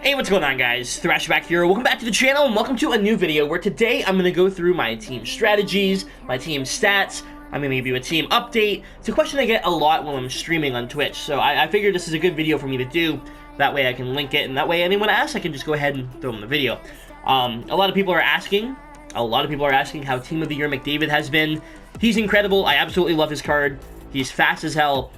Hey, what's going on, guys? Thrash back here. Welcome back to the channel and welcome to a new video where today I'm going to go through my team strategies, my team stats. I'm going to give you a team update. It's a question I get a lot when I'm streaming on Twitch, so I figured this is a good video for me to do. That way I can link it, and that way anyone asks, I can just go ahead and throw them the video. A lot of people are asking how Team of the Year McDavid has been. He's incredible. I absolutely love his card. He's fast as hell.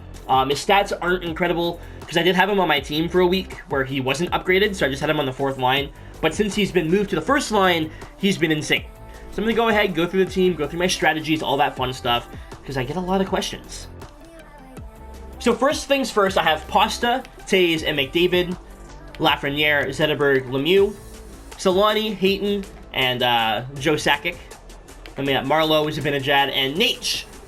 His stats aren't incredible because I did have him on my team for a week where he wasn't upgraded, so I just had him on the 4th line. But since he's been moved to the 1st line, he's been insane. So I'm going to go ahead, go through the team, go through my strategies, all that fun stuff, because I get a lot of questions. So first things first, I have Pasta, Taze, and McDavid, Lafreniere, Zetterberg, Lemieux, Solani, HAYTON, and Joe Sakic. Then we got Marleau, Zibanejad, and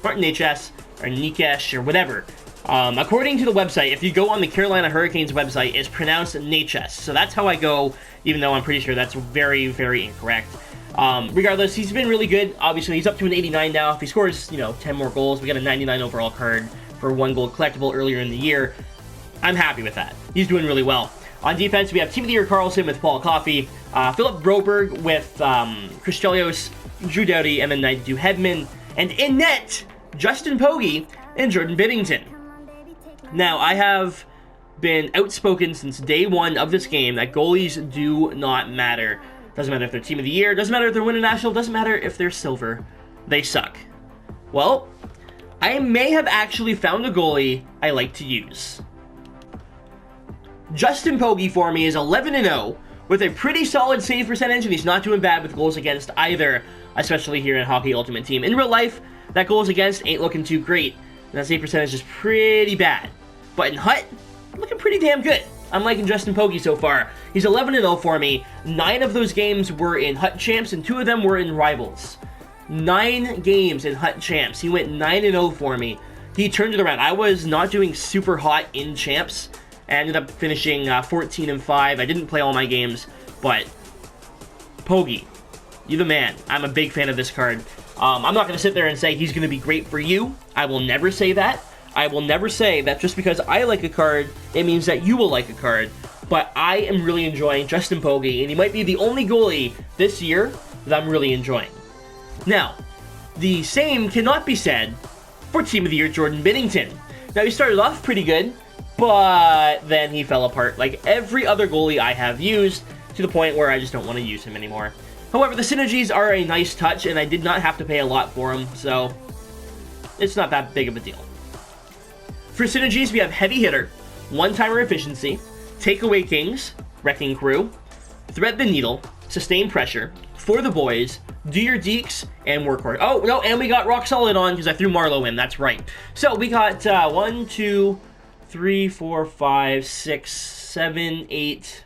Martin Necas, or Nikesh, or whatever. According to the website, if you go on the Carolina Hurricanes website, it's pronounced Necas. So that's how I go, even though I'm pretty sure that's very, very incorrect. Regardless, he's been really good. Obviously, he's up to an 89 now. If he scores, 10 more goals, we got a 99 overall card for 1 gold collectible earlier in the year. I'm happy with that. He's doing really well. On defense, we have Team of the Year CARLSON with Paul Coffey, Philip Broberg with Chris Chelios, Drew Doughty, and then Nigel Hedman, and in net, Justin Pogge and Jordan Binnington. Now, I have been outspoken since day one of this game that goalies do not matter. Doesn't matter if they're Team of the Year, doesn't matter if they're winning national, doesn't matter if they're silver. They suck. Well, I may have actually found a goalie I like to use. Justin Pogge for me is 11-0 with a pretty solid save percentage, and he's not doing bad with goals against either, especially here in Hockey Ultimate Team. In real life, that goals against ain't looking too great, and that save percentage is pretty bad. But in HUT, looking pretty damn good. I'm liking Justin Pogge so far. He's 11-0 for me. 9 of those games were in HUT Champs, and 2 of them were in Rivals. 9 games in HUT Champs. He went 9-0 for me. He turned it around. I was not doing super hot in Champs. I ended up finishing 14-5. I didn't play all my games, but Pogge, you're the man. I'm a big fan of this card. I'm not going to sit there and say he's going to be great for you. I will never say that. I will never say that just because I like a card, it means that you will like a card. But I am really enjoying Justin Pogge, and he might be the only goalie this year that I'm really enjoying. Now, the same cannot be said for Team of the Year Jordan Binnington. Now, he started off pretty good, but then he fell apart like every other goalie I have used, to the point where I just don't want to use him anymore. However, the synergies are a nice touch, and I did not have to pay a lot for them, so it's not that big of a deal. For synergies, we have Heavy Hitter, One-Timer Efficiency, Takeaway Kings, Wrecking Crew, Thread the Needle, Sustain Pressure, For the Boys, Do Your Deeks, and Workhorse. Oh, no, and we got Rock Solid on because I threw Marleau in, that's right. So we got 1, 2, 3, 4, 5, 6, 7, 8,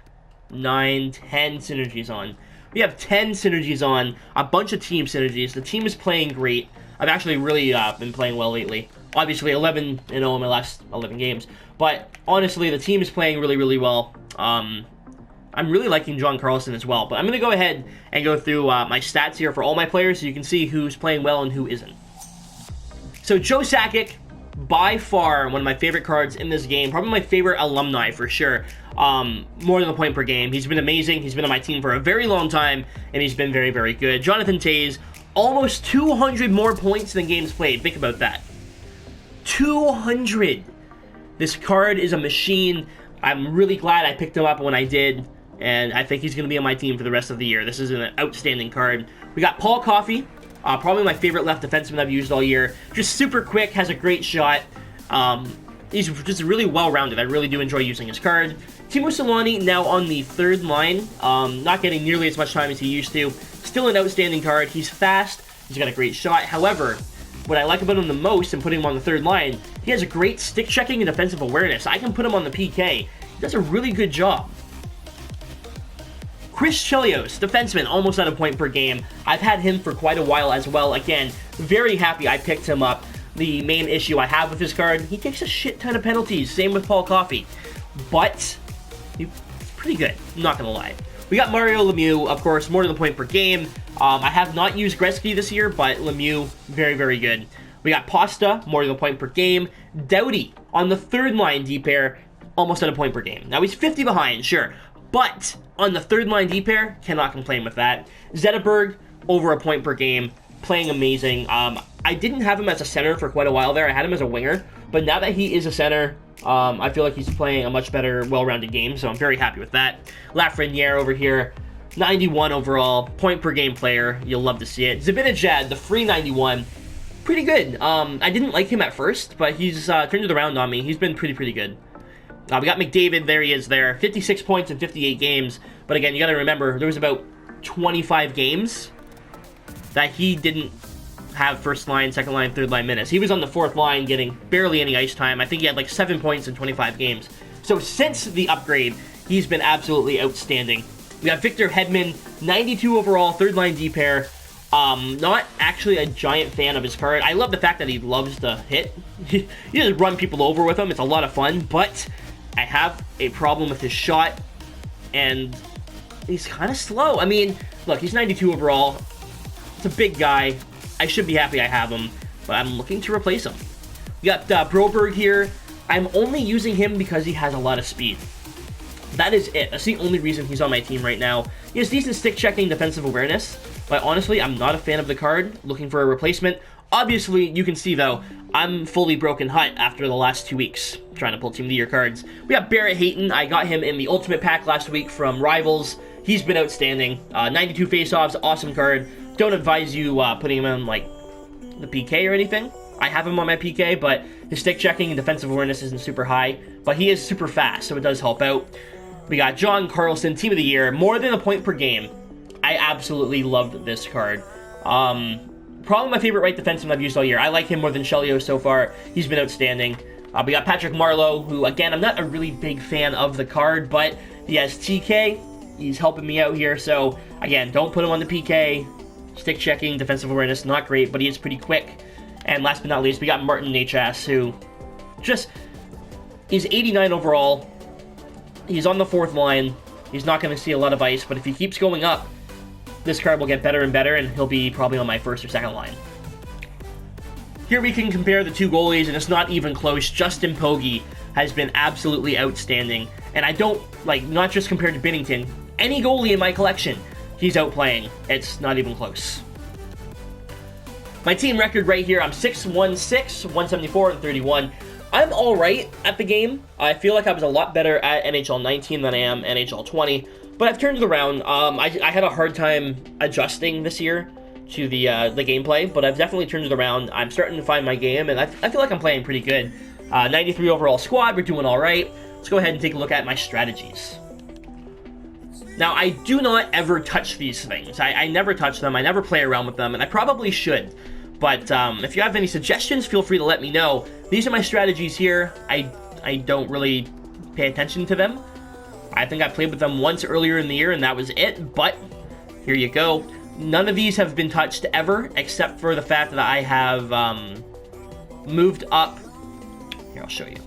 9, 10 synergies on. We have 10 synergies on, a bunch of team synergies. The team is playing great. I've actually really been playing well lately. Obviously, 11-0 in my last 11 games. But honestly, the team is playing really, really well. I'm really liking John Carlson as well. But I'm going to go ahead and go through my stats here for all my players so you can see who's playing well and who isn't. So Joe Sakic, by far one of my favorite cards in this game. Probably my favorite alumni for sure. More than a point per game. He's been amazing. He's been on my team for a very long time, and he's been very, very good. Jonathan Taze, almost 200 more points than games played. Think about that. 200! This card is a machine. I'm really glad I picked him up when I did, and I think he's going to be on my team for the rest of the year. This is an outstanding card. We got Paul Coffey, probably my favorite left defenseman I've used all year. Just super quick, has a great shot. He's just really well-rounded. I really do enjoy using his card. Timo Solani now on the 3rd line, not getting nearly as much time as he used to. Still an outstanding card. He's fast. He's got a great shot. However, what I like about him the most and putting him on the 3rd line, he has a great stick checking and defensive awareness. I can put him on the PK. He does a really good job. Chris Chelios, defenseman, almost at a point per game. I've had him for quite a while as well. Again, very happy I picked him up. The main issue I have with this card, he takes a shit ton of penalties. Same with Paul Coffey. But he's pretty good, I'm not going to lie. We got Mario Lemieux, of course, more than a point per game. I have not used Gretzky this year, but Lemieux, very, very good. We got Pasta, more than a point per game. Doughty on the 3rd line D pair, almost at a point per game. Now, he's 50 behind, sure, but on the third line D pair, cannot complain with that. Zetterberg, over a point per game, playing amazing. I didn't have him as a center for quite a while there. I had him as a winger, but now that he is a center, I feel like he's playing a much better, well-rounded game, so I'm very happy with that. Lafreniere over here, 91 overall, point per game player. You'll love to see it. Zibanejad, the free 91, pretty good. I didn't like him at first, but he's turned it around on me. He's been pretty good. We got McDavid, there he is there. 56 points in 58 games, but again, you got to remember, there was about 25 games that he didn't have first line, second line, third line minutes. He was on the fourth line getting barely any ice time. I think he had like 7 points in 25 games. So since the upgrade, he's been absolutely outstanding. We got Victor Hedman, 92 overall, third line D pair. Not actually a giant fan of his card. I love the fact that he loves to hit. You just run people over with him. It's a lot of fun, but I have a problem with his shot, and he's kind of slow. I mean, look, he's 92 overall. It's a big guy. I should be happy I have him, but I'm looking to replace him. We got Broberg here. I'm only using him because he has a lot of speed. That is it. That's the only reason he's on my team right now. He has decent stick-checking defensive awareness, but honestly, I'm not a fan of the card. Looking for a replacement. Obviously, you can see, though, I'm fully broken hut after the last 2 weeks trying to pull Team of the Year cards. We got BARRETT HAYTON. I got him in the Ultimate Pack last week from Rivals. He's been outstanding. 92 faceoffs, awesome card. Don't advise you putting him on, like, the PK or anything. I have him on my PK, but his stick checking and defensive awareness isn't super high. But he is super fast, so it does help out. We got John CARLSON, Team of the Year, more than a point per game. I absolutely loved this card. Probably my favorite right defenseman I've used all year. I like him more than Shelio so far. He's been outstanding. We got Patrick Marleau, who, again, I'm not a really big fan of the card, but he has TK. He's helping me out here, so, again, don't put him on the PK. Stick checking, defensive awareness, not great, but he is pretty quick. And last but not least, we got Martin Necas, who just is 89 overall. He's on the fourth line. He's not going to see a lot of ice, but if he keeps going up, this card will get better and better, and he'll be probably on my first or second line. Here we can compare the two goalies, and it's not even close. Justin Pogge has been absolutely outstanding, and I don't, like, not just compared to Binnington, any goalie in my collection, he's outplaying. It's not even close. My team record right here, I'm 6-1-6, 174 and 31. I'm alright at the game. I feel like I was a lot better at NHL 19 than I am NHL 20, but I've turned it around. I had a hard time adjusting this year to the gameplay, but I've definitely turned it around. I'm starting to find my game, and I feel like I'm playing pretty good. 93 overall squad, we're doing alright. Let's go ahead and take a look at my strategies. Now, I do not ever touch these things. I never touch them, I never play around with them, and I probably should. But if you have any suggestions, feel free to let me know. These are my strategies here. I don't really pay attention to them. I think I played with them once earlier in the year, and that was it. But here you go. None of these have been touched ever, except for the fact that I have moved up. Here, I'll show you.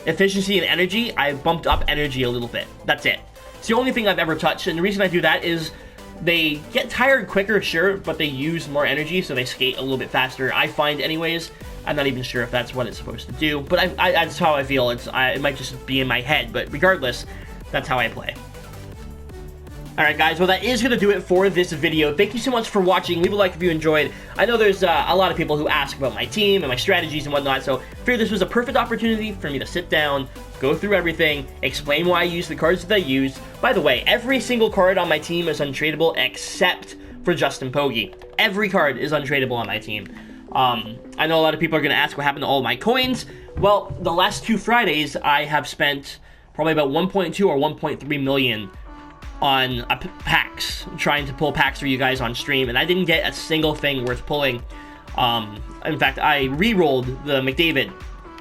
Efficiency and energy. I bumped up energy a little bit. That's it. It's the only thing I've ever touched, and the reason I do that is they get tired quicker, sure, but they use more energy, so they skate a little bit faster, I find anyways. I'm not even sure if that's what it's supposed to do, but that's how I feel. It might just be in my head, but regardless, that's how I play. Alright guys, well that is going to do it for this video. Thank you so much for watching. Leave a like if you enjoyed. I know there's a lot of people who ask about my team and my strategies and whatnot, so I figured this was a perfect opportunity for me to sit down, go through everything, explain why I use the cards that I used. By the way, every single card on my team is untradeable except for Justin Pogge. Every card is untradeable on my team. I know a lot of people are going to ask what happened to all my coins. Well, the last 2 Fridays, I have spent probably about 1.2 or 1.3 million on packs, trying to pull packs for you guys on stream, and I didn't get a single thing worth pulling. In fact, I re-rolled the McDavid.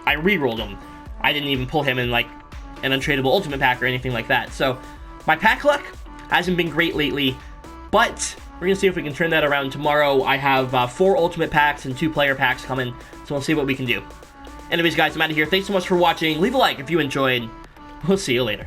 I re-rolled him. I didn't even pull him in, like, an untradeable ultimate pack or anything like that. So, my pack luck hasn't been great lately, but we're going to see if we can turn that around tomorrow. I have 4 ultimate packs and 2 player packs coming, so we'll see what we can do. Anyways, guys, I'm out of here. Thanks so much for watching. Leave a like if you enjoyed. We'll see you later.